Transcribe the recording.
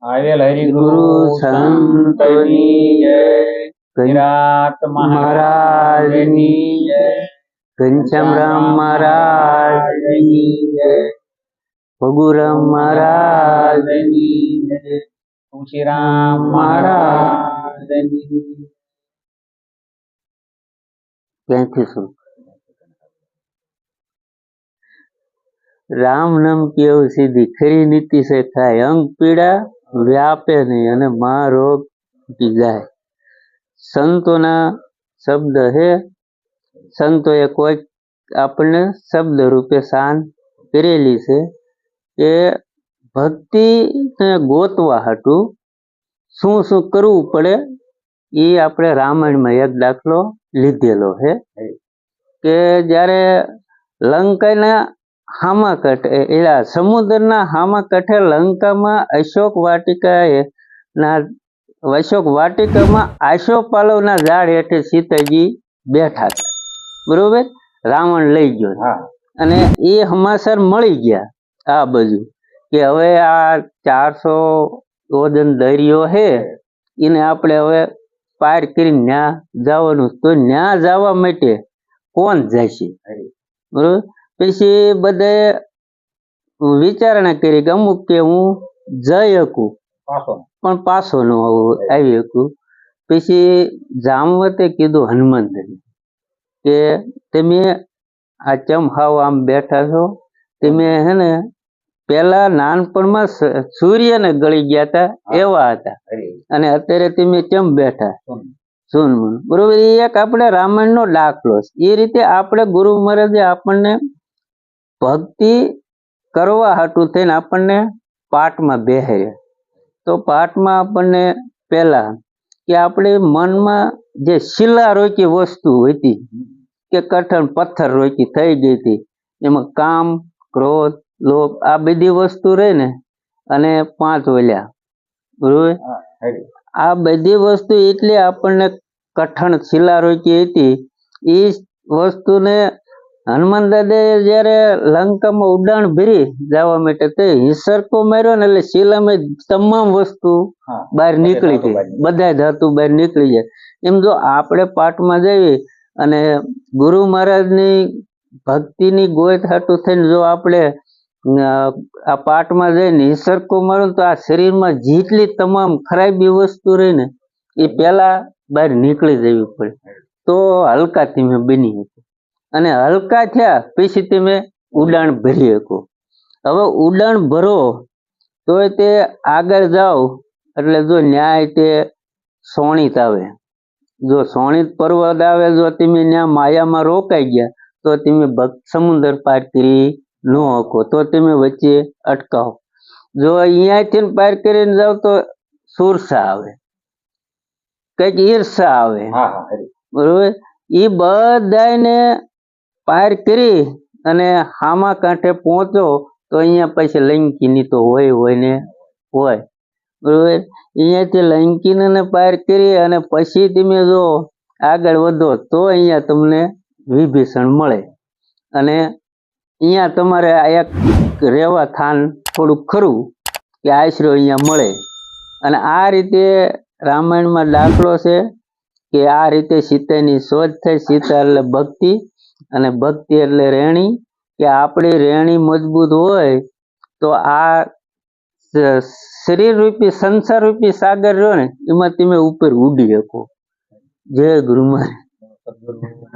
આવેલ ગુરુ સંતની જય, વિરાટ મહારાજની જય, ઘનશ્યામરામ મહારાજની જય, ભગુરામ મહારાજની જય, તુલસીરામ મહારાજની જય. ક્યાંથી શું રામ નામ કેવું સીધી ખરી નીતિ સે થાય, અંગ પીડા વ્યાપે નહીં અને મા રોગ કી જાય. સંતોના શબ્દ હે, સંતોએ કોઈક આપણને શબ્દ રૂપે શાન કરેલી છે કે ભક્તિને ગોતવા હાટું શું શું કરવું પડે એ આપણે રામાયણમાં એક દાખલો લીધેલો છે કે જ્યારે લંકાના હામા કાંઠે એલા સમુદ્રના હામા કાંઠે લંકામાં અશોક વાટિકામાં આશોપાલવના ઝાડ હેઠે સીતાજી બેઠા હતા, બરોબર. રાવણ લઈ ગયો અને એ સમાચાર મળી ગયા આ બાજુ કે હવે આ 400 ઓજન દરિયો છે એને આપણે હવે પાર કરીને ન્યા જવાનું, તો ન્યા જવા માટે કોણ જશે, બરોબર. પછી બધાએ વિચારણા કરી કે અમુક કે હું જઈ શકું પણ પાછો ન આવી શકું. પછી જામવતે કીધું હનુમંતને કે તમે આ ચમ હાવ આમ બેઠા છો, તમે હે ને પેલા નાનપણમાં સૂર્યને ગળી ગયા હતા એવા હતા અને અત્યારે તમે ચમ બેઠા સુનમુન, બરોબર. એ એક આપણે રામાયણનો દાખલો છે. એ રીતે આપણે ગુરુ મહારાજે આપણને ભક્તિ કરવા હાટું થઈને આપણને પાઠમાં બેહાડ્યા. તો પાઠમાં આપણને પહેલા કે આપણે મનમાં જે શિલા રોકી વસ્તુ હતી કે કઠણ પથ્થર રોકી થઈ ગઈ હતી, એમાં કામ, ક્રોધ, લોભ આ બધી વસ્તુ રહી ને અને 5 ઓલ્યા, બરોબર. આ બધી વસ્તુ એટલે આપણને કઠણ શિલા રોકી હતી. એ વસ્તુને હનુમાન દાદાએ જયારે લંકામાં ઉડાણ ભરી જવા માટે તે હિંસરકો માર્યો ને એટલે શિલામાં તમામ વસ્તુ બહાર નીકળી ગઈ, બધા ધાતુ બહાર નીકળી જાય. એમ જો આપણે પાઠમાં જઈએ અને ગુરુ મહારાજની ભક્તિની ગોત હાટું થઈને જો આપણે આ પાઠમાં જઈને હિંસરકો મારો તો આ શરીરમાં જેટલી તમામ ખરાબી વસ્તુ રહી ને એ પેલા બહાર નીકળી જવી પડે, તો હલકા તમે બની શકો અને હલકા થયા પછી તમે ઉડાણ ભરી શકો. હવે ઉડાણ ભરો તો તે આગળ જાઓ એટલે જો ન્યાય તે સોણિત આવે, જો સોણિત પર્વત આવે, જો તમે ત્યાં માયામાં રોકાઈ ગયા તો તમે સમુદ્ર પાર કરી ન શકો, તો તમે વચ્ચે અટકાવો. જો અહીંયાથી પાર કરીને જાઓ તો સુરસા આવે, કઈક ઈર્ષા આવે, બરોબર. એ બધાને પાર કરી અને હામા કાંઠે પહોંચો તો અહીંયા પછી લંકીની તો હોય ને હોય, બરોબર. અહીંયાથી લંકીને પાર કરી અને પછી તમે જો આગળ વધો તો અહીંયા તમને વિભીષણ મળે અને અહીંયા તમારે એક રહેવા થાન થોડુંક ખરું કે આશરો અહીંયા મળે. અને આ રીતે રામાયણમાં દાખલો છે કે આ રીતે સીતાની શોધ થઈ. સીતા એટલે ભક્તિ અને ભક્તિ એટલે રેણી, કે આપણી રેણી મજબૂત હોય તો આ શરીર રૂપી સંસાર રૂપી સાગર રહ્યો ને એમાં તમે ઉપર ઉડી શકો. જય ગુરુ મહારાજ.